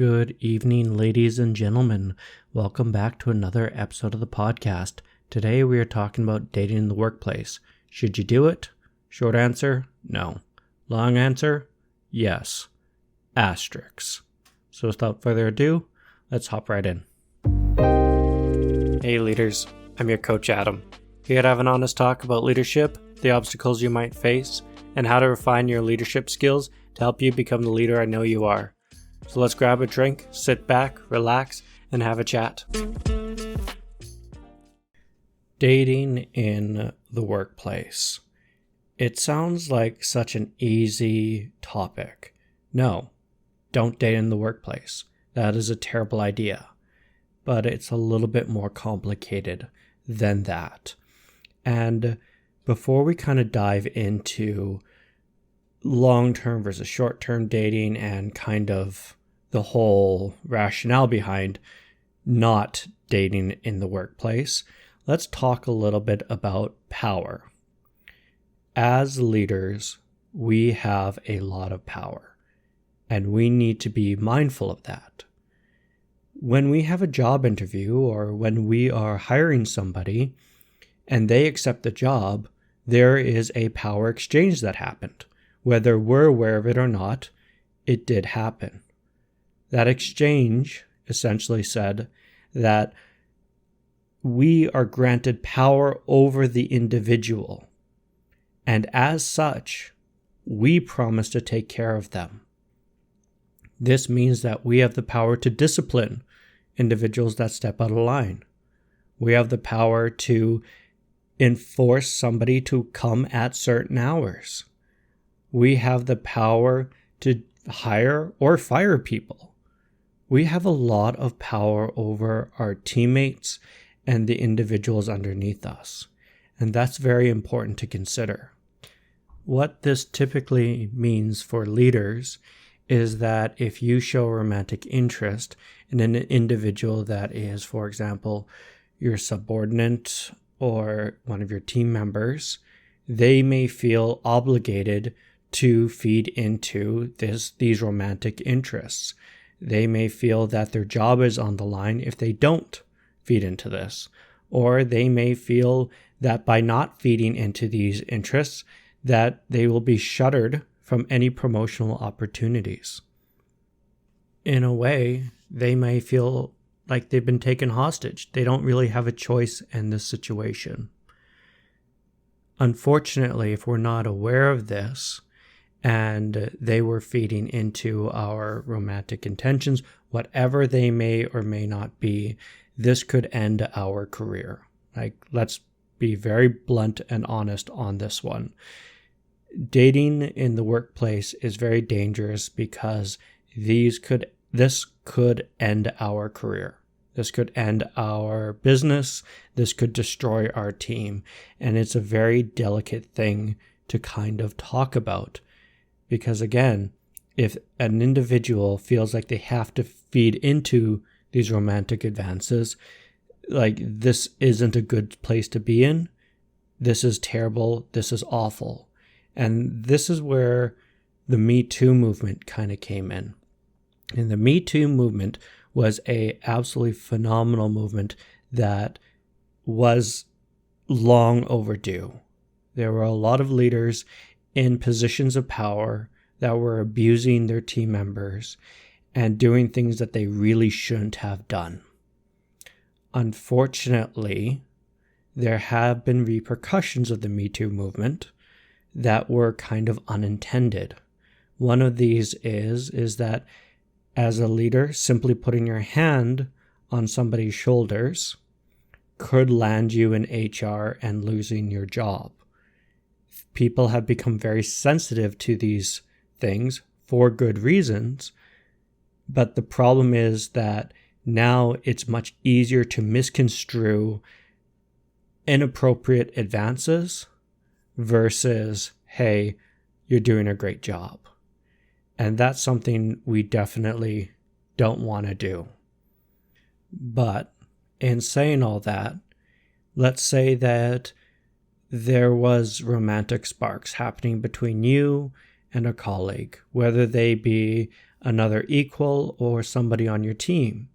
Good evening, ladies and gentlemen. Welcome back to another episode of the podcast. Today we are talking about dating in the workplace. Should you do it? Short answer, no. Long answer, yes. Asterisks. So without further ado, let's hop right in. Hey leaders, I'm your coach Adam. Here to have an honest talk about leadership, the obstacles you might face, and how to refine your leadership skills to help you become the leader I know you are. So let's grab a drink, sit back, relax, and have a chat. Dating in the workplace. It sounds like such an easy topic. No, don't date in the workplace. That is a terrible idea. But it's a little bit more complicated than that. And before we kind of dive into long-term versus short-term dating and kind of the whole rationale behind not dating in the workplace, let's talk a little bit about power. As leaders, we have a lot of power, and we need to be mindful of that. When we have a job interview or when we are hiring somebody and they accept the job, there is a power exchange that happened. Whether we're aware of it or not, it did happen. That exchange essentially said that we are granted power over the individual, and as such, we promise to take care of them. This means that we have the power to discipline individuals that step out of line. We have the power to enforce somebody to come at certain hours. We have the power to hire or fire people. We have a lot of power over our teammates and the individuals underneath us, and that's very important to consider. What this typically means for leaders is that if you show romantic interest in an individual that is, for example, your subordinate or one of your team members, they may feel obligated to feed into these romantic interests. They may feel that their job is on the line if they don't feed into this, or they may feel that by not feeding into these interests, that they will be shuttered from any promotional opportunities. In a way, they may feel like they've been taken hostage. They don't really have a choice in this situation. Unfortunately, if we're not aware of this, and they were feeding into our romantic intentions, whatever they may or may not be, this could end our career. Let's be very blunt and honest on this one. Dating in the workplace is very dangerous because this could end our career. This could end our business. This could destroy our team. And it's a very delicate thing to kind of talk about. Because again, if an individual feels like they have to feed into these romantic advances, this isn't a good place to be in. This is terrible. This is awful. And this is where the Me Too movement kind of came in. And the Me Too movement was a absolutely phenomenal movement that was long overdue. There were a lot of leaders in positions of power that were abusing their team members and doing things that they really shouldn't have done. Unfortunately, there have been repercussions of the Me Too movement that were kind of unintended. One of these is that as a leader, simply putting your hand on somebody's shoulders could land you in HR and losing your job. People have become very sensitive to these things for good reasons, but the problem is that now it's much easier to misconstrue inappropriate advances versus, hey, you're doing a great job. And that's something we definitely don't want to do. But in saying all that, let's say that there was romantic sparks happening between you and a colleague, whether they be another equal or somebody on your team.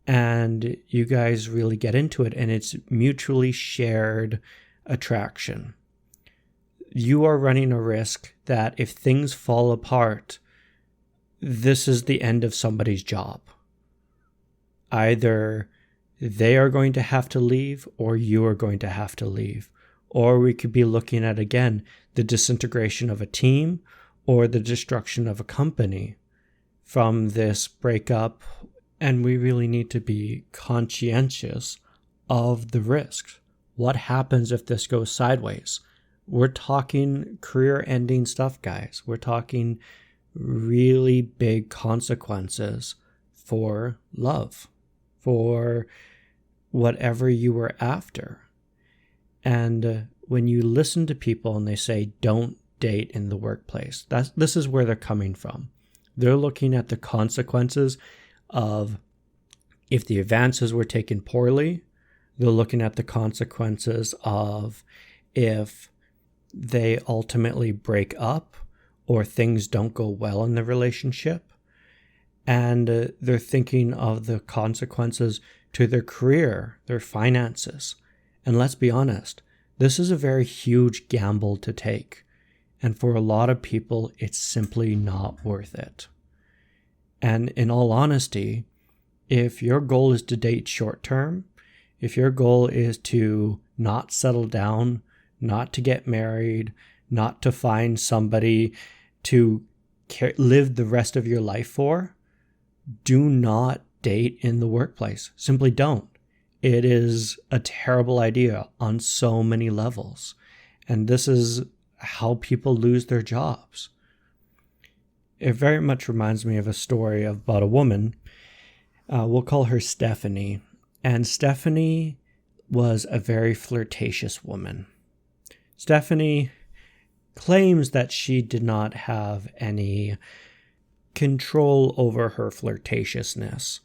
And you guys really get into it, and it's mutually shared attraction. You are running a risk that if things fall apart, this is the end of somebody's job. Either they are going to have to leave or you are going to have to leave. Or we could be looking at, again, the disintegration of a team or the destruction of a company from this breakup. And we really need to be conscientious of the risks. What happens if this goes sideways? We're talking career-ending stuff, guys. We're talking really big consequences for love, for whatever you were after. And when you listen to people and they say, don't date in the workplace, this is where they're coming from. They're looking at the consequences of if the advances were taken poorly. They're looking at the consequences of if they ultimately break up or things don't go well in the relationship. And they're thinking of the consequences to their career, their finances. And let's be honest, this is a very huge gamble to take. And for a lot of people, it's simply not worth it. And in all honesty, if your goal is to date short term, if your goal is to not settle down, not to get married, not to find somebody to live the rest of your life for, do not date in the workplace. Simply don't. It is a terrible idea on so many levels. And this is how people lose their jobs. It very much reminds me of a story about a woman. We'll call her Stephanie. And Stephanie was a very flirtatious woman. Stephanie claims that she did not have any control over her flirtatiousness,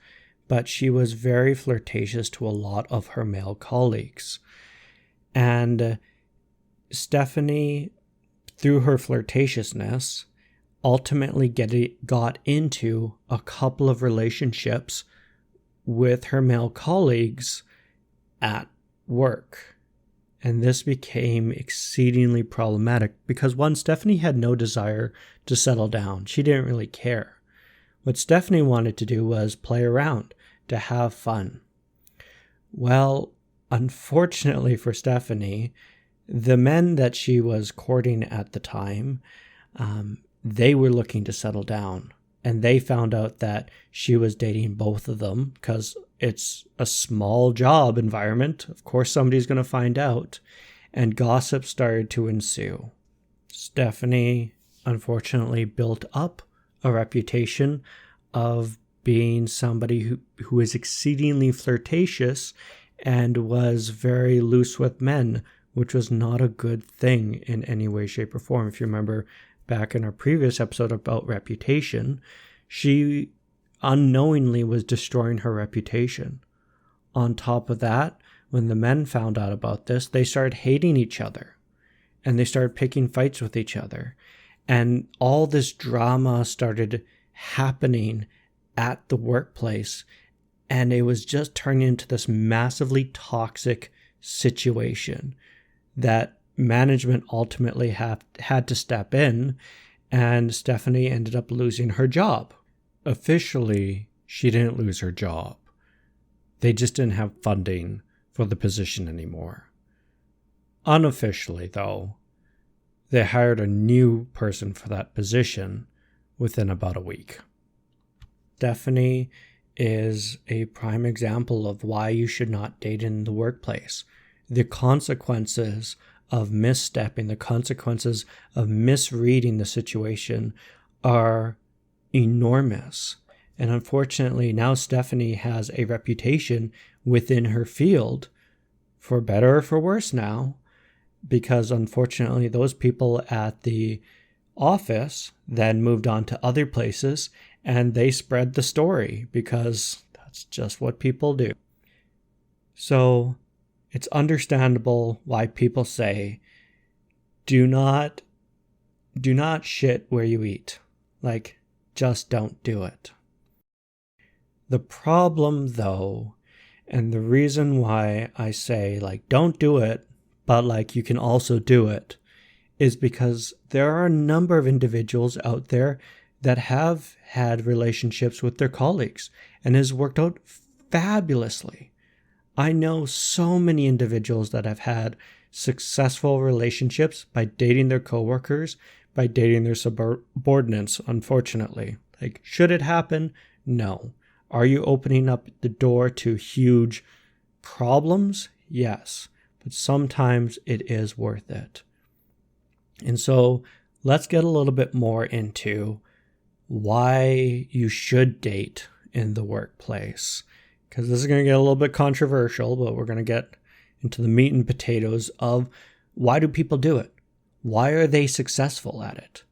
but she was very flirtatious to a lot of her male colleagues. And Stephanie, through her flirtatiousness, ultimately got into a couple of relationships with her male colleagues at work. And this became exceedingly problematic because, one, Stephanie had no desire to settle down. She didn't really care. What Stephanie wanted to do was play around, to have fun. Well, unfortunately for Stephanie, the men that she was courting at the time, they were looking to settle down. And they found out that she was dating both of them because it's a small job environment. Of course, somebody's going to find out. And gossip started to ensue. Stephanie, unfortunately, built up a reputation of being somebody who is exceedingly flirtatious and was very loose with men, which was not a good thing in any way, shape, or form. If you remember back in our previous episode about reputation, she unknowingly was destroying her reputation. On top of that, when the men found out about this, they started hating each other and they started picking fights with each other. And all this drama started happening at the workplace, and it was just turning into this massively toxic situation that management ultimately had to step in, and Stephanie ended up losing her job. Officially, she didn't lose her job. They just didn't have funding for the position anymore. Unofficially, though, they hired a new person for that position within about a week. Stephanie is a prime example of why you should not date in the workplace. The consequences of misstepping, the consequences of misreading the situation are enormous. And unfortunately, now Stephanie has a reputation within her field, for better or for worse now, because unfortunately those people at the office then moved on to other places and they spread the story because that's just what people do. So it's understandable why people say, do not do not shit where you eat. Like, just don't do it. The problem, though, and the reason why I say, like, don't do it, but, like, you can also do it, is because there are a number of individuals out there that have had relationships with their colleagues and has worked out fabulously. I know so many individuals that have had successful relationships by dating their coworkers, by dating their subordinates, unfortunately. Like, should it happen? No. Are you opening up the door to huge problems? Yes. But sometimes it is worth it. And so let's get a little bit more into why you should date in the workplace. Because this is going to get a little bit controversial, but we're going to get into the meat and potatoes of why do people do it? Why are they successful at it?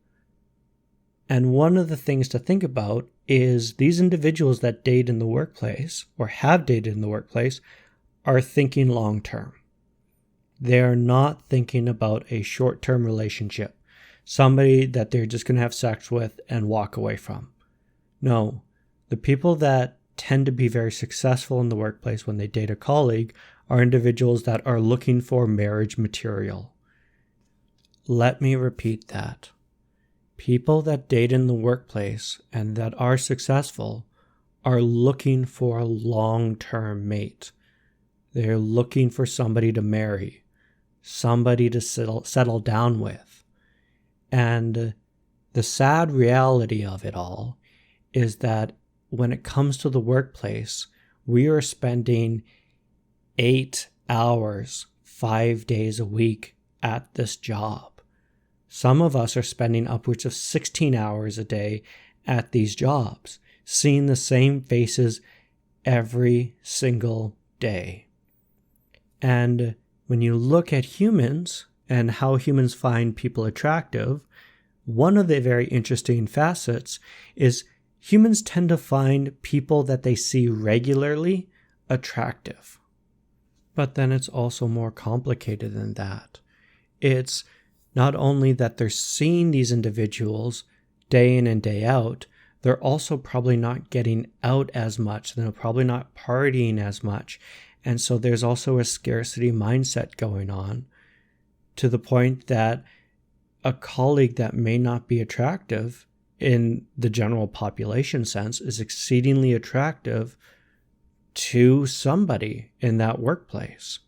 And one of the things to think about is these individuals that date in the workplace or have dated in the workplace are thinking long term. They are not thinking about a short-term relationship, somebody that they're just going to have sex with and walk away from. No, the people that tend to be very successful in the workplace when they date a colleague are individuals that are looking for marriage material. Let me repeat that. People that date in the workplace and that are successful are looking for a long-term mate. They're looking for somebody to marry, somebody to settle down with. And the sad reality of it all is that when it comes to the workplace, we are spending 8 hours, 5 days a week at this job. Some of us are spending upwards of 16 hours a day at these jobs, seeing the same faces every single day. And when you look at humans and how humans find people attractive, one of the very interesting facets is humans tend to find people that they see regularly attractive. But then it's also more complicated than that. It's not only that they're seeing these individuals day in and day out, they're also probably not getting out as much. They're probably not partying as much. And so there's also a scarcity mindset going on to the point that a colleague that may not be attractive in the general population sense is exceedingly attractive to somebody in that workplace.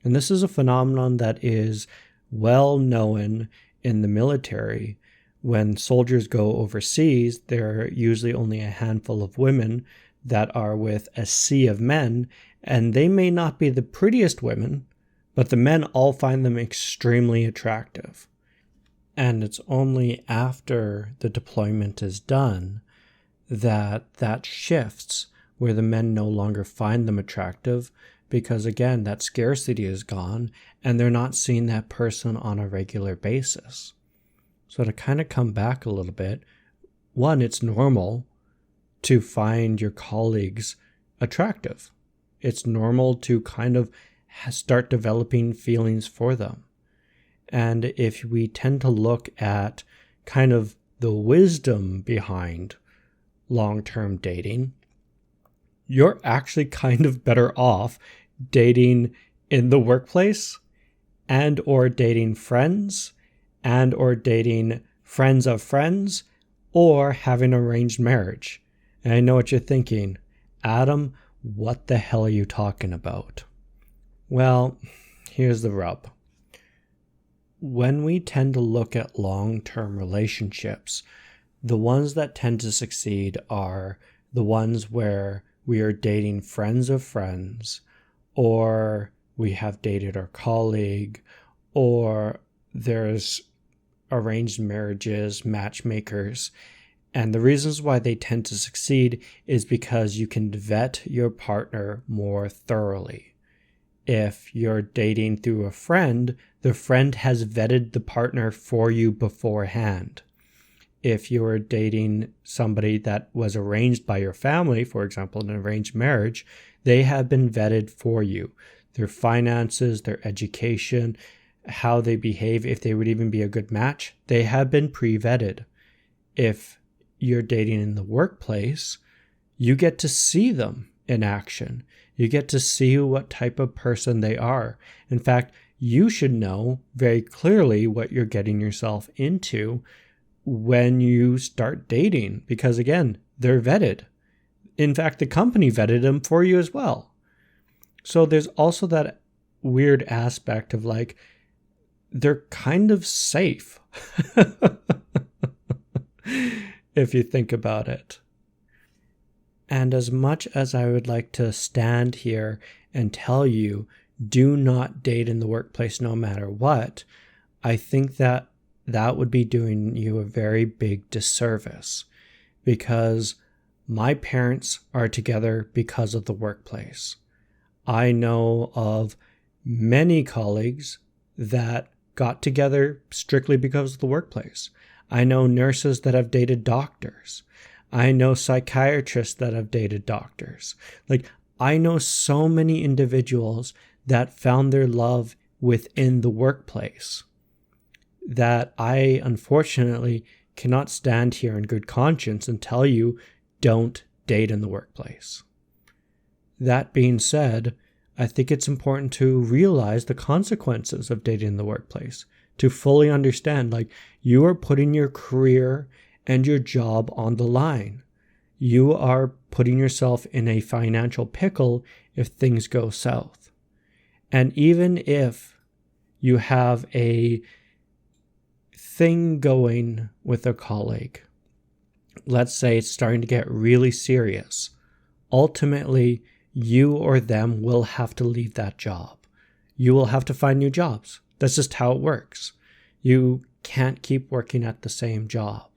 And this is a phenomenon that is well known in the military. When soldiers go overseas, there are usually only a handful of women that are with a sea of men, and they may not be the prettiest women, but the men all find them extremely attractive. And it's only after the deployment is done that that shifts, where the men no longer find them attractive, because again, that scarcity is gone and they're not seeing that person on a regular basis. So to kind of come back a little bit, one, it's normal to find your colleagues attractive. It's normal to kind of start developing feelings for them. And if we tend to look at kind of the wisdom behind long-term dating, you're actually kind of better off dating in the workplace and or dating friends and or dating friends of friends or having arranged marriage. And I know what you're thinking. Adam, what the hell are you talking about? Well, here's the rub. When we tend to look at long-term relationships, the ones that tend to succeed are the ones where we are dating friends of friends, or we have dated our colleague, or there's arranged marriages, matchmakers. And the reasons why they tend to succeed is because you can vet your partner more thoroughly. If you're dating through a friend, the friend has vetted the partner for you beforehand. If you're dating somebody that was arranged by your family, for example, an arranged marriage, they have been vetted for you. Their finances, their education, how they behave, if they would even be a good match, they have been pre-vetted. If you're dating in the workplace, you get to see them in action. You get to see what type of person they are. In fact, you should know very clearly what you're getting yourself into when you start dating, because again, they're vetted. In fact, the company vetted them for you as well. So there's also that weird aspect of like, they're kind of safe if you think about it. And as much as I would like to stand here and tell you, do not date in the workplace no matter what, I think that that would be doing you a very big disservice, because my parents are together because of the workplace. I know of many colleagues that got together strictly because of the workplace. I know nurses that have dated doctors. I know psychiatrists that have dated doctors. Like, I know so many individuals that found their love within the workplace that I unfortunately cannot stand here in good conscience and tell you don't date in the workplace. That being said, I think it's important to realize the consequences of dating in the workplace, to fully understand, like, you are putting your career and your job on the line. You are putting yourself in a financial pickle if things go south. And even if you have a thing going with a colleague, let's say it's starting to get really serious, ultimately, you or them will have to leave that job. You will have to find new jobs. That's just how it works. You can't keep working at the same job.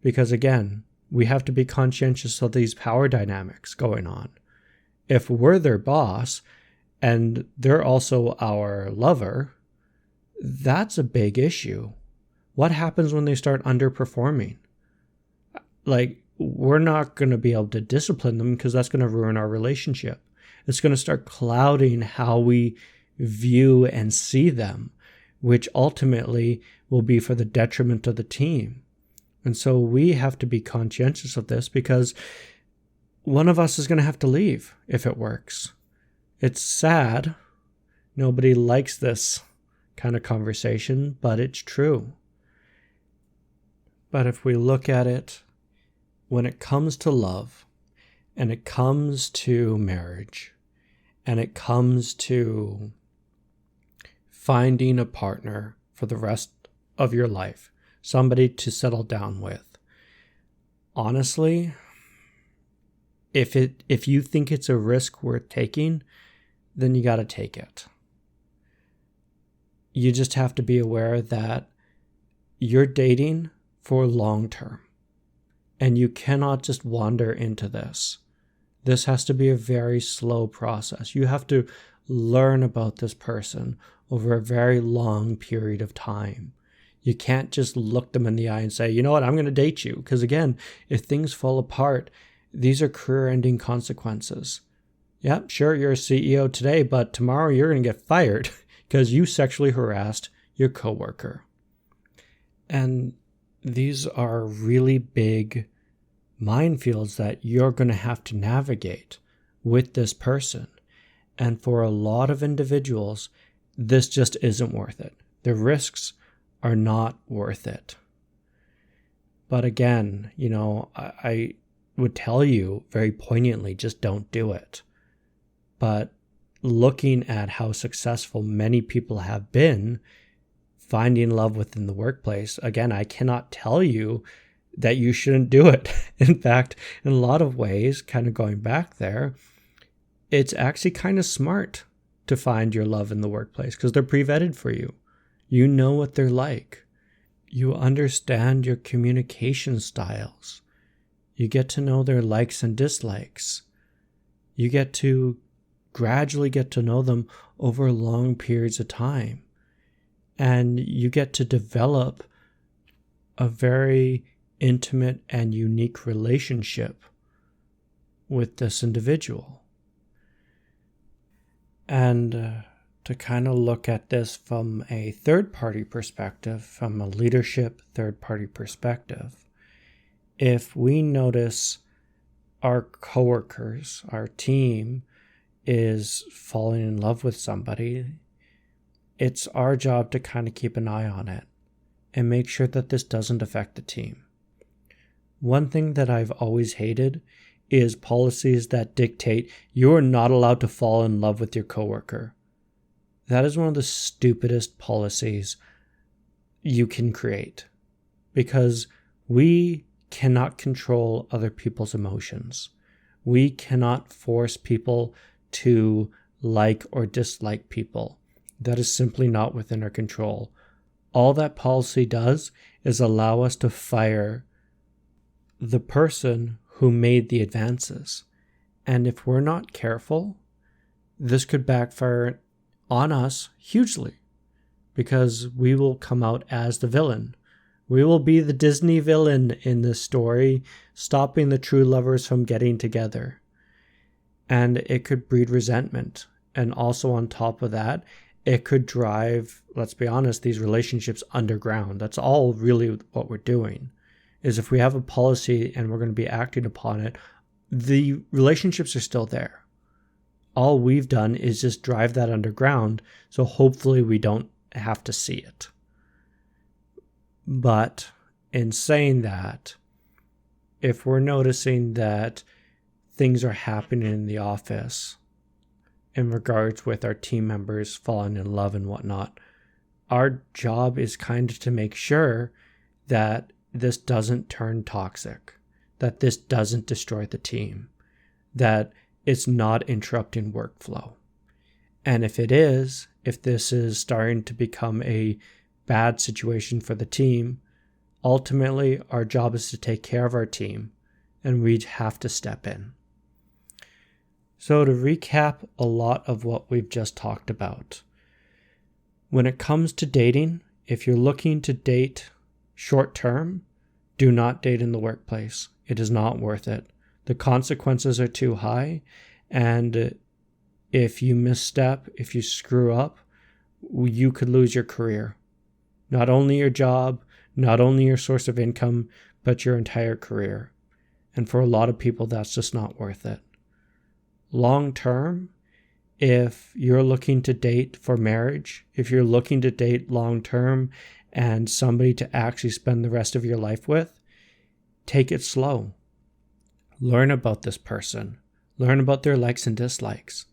Because again, we have to be conscientious of these power dynamics going on. If we're their boss and they're also our lover, that's a big issue. What happens when they start underperforming? Like, we're not going to be able to discipline them because that's going to ruin our relationship. It's going to start clouding how we view and see them, which ultimately will be for the detriment of the team. And so we have to be conscientious of this, because one of us is going to have to leave if it works. It's sad. Nobody likes this kind of conversation, but it's true. But if we look at it, when it comes to love, and it comes to marriage, and it comes to finding a partner for the rest of your life, somebody to settle down with, honestly, if you think it's a risk worth taking, then you got to take it. You just have to be aware that you're dating for long term. And you cannot just wander into this. This has to be a very slow process. You have to learn about this person over a very long period of time. You can't just look them in the eye and say, you know what, I'm going to date you. Because again, if things fall apart, these are career-ending consequences. Yep, sure, you're a CEO today, but tomorrow you're going to get fired because you sexually harassed your coworker. And these are really big minefields that you're going to have to navigate with this person. And for a lot of individuals, this just isn't worth it. The risks are not worth it. But again, I would tell you very poignantly, just don't do it. But looking at how successful many people have been finding love within the workplace, again, I cannot tell you that you shouldn't do it. In fact, in a lot of ways, kind of going back there, it's actually kind of smart to find your love in the workplace because they're pre-vetted for you. You know what they're like. You understand your communication styles. You get to know their likes and dislikes. You get to gradually get to know them over long periods of time. And you get to develop a very intimate and unique relationship with this individual. And to kind of look at this from a third-party perspective, from a leadership third-party perspective. If we notice our coworkers, our team is falling in love with somebody, it's our job to kind of keep an eye on it and make sure that this doesn't affect the team. One thing that I've always hated is policies that dictate you're not allowed to fall in love with your coworker. That is one of the stupidest policies you can create, because we cannot control other people's emotions. We cannot force people to like or dislike people. That is simply not within our control. All that policy does is allow us to fire the person who made the advances. And if we're not careful, this could backfire on us hugely, because we will come out as the villain. We will be the Disney villain in this story, stopping the true lovers from getting together. And it could breed resentment. And also on top of that, it could drive, let's be honest, these relationships underground. That's all really what we're doing, is if we have a policy and we're going to be acting upon it, the relationships are still there. All we've done is just drive that underground, so hopefully we don't have to see it. But in saying that, if we're noticing that things are happening in the office in regards with our team members falling in love and whatnot, our job is kind of to make sure that this doesn't turn toxic, that this doesn't destroy the team, that it's not interrupting workflow. And if it is, if this is starting to become a bad situation for the team, ultimately our job is to take care of our team, and we have to step in. So to recap a lot of what we've just talked about, when it comes to dating, if you're looking to date short term, do not date in the workplace. It is not worth it. The consequences are too high, and if you misstep, if you screw up, you could lose your career. Not only your job, not only your source of income, but your entire career. And for a lot of people, that's just not worth it. Long term, if you're looking to date for marriage, if you're looking to date long term and somebody to actually spend the rest of your life with, take it slow. Learn about this person. Learn about their likes and dislikes.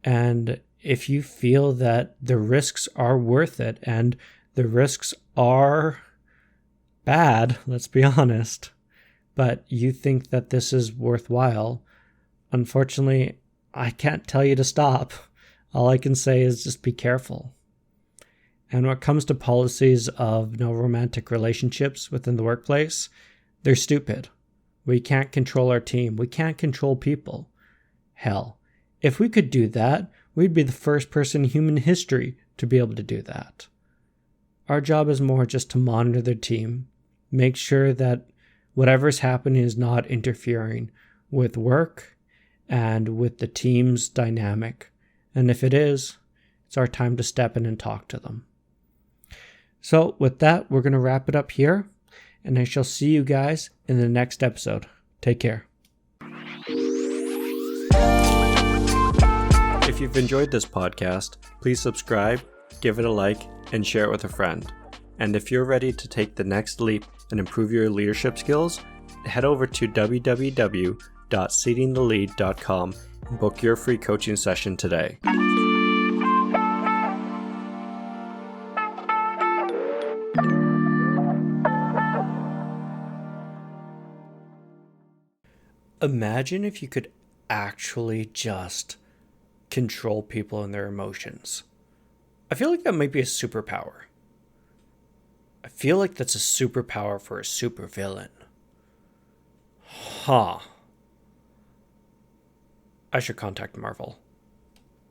And if you feel that the risks are worth it, and the risks are bad, let's be honest, but you think that this is worthwhile, unfortunately, I can't tell you to stop. All I can say is just be careful. And when it comes to policies of no romantic relationships within the workplace, they're stupid. We can't control our team. We can't control people. Hell, if we could do that, we'd be the first person in human history to be able to do that. Our job is more just to monitor the team, make sure that whatever's happening is not interfering with work and with the team's dynamic. And if it is, it's our time to step in and talk to them. So with that, we're going to wrap it up here, and I shall see you guys in the next episode. Take care. If you've enjoyed this podcast, please subscribe, give it a like, and share it with a friend. And if you're ready to take the next leap and improve your leadership skills, head over to www.seatingthelead.com and book your free coaching session today. Imagine if you could actually just control people and their emotions. I feel like that might be a superpower. I feel like that's a superpower for a supervillain. I should contact Marvel.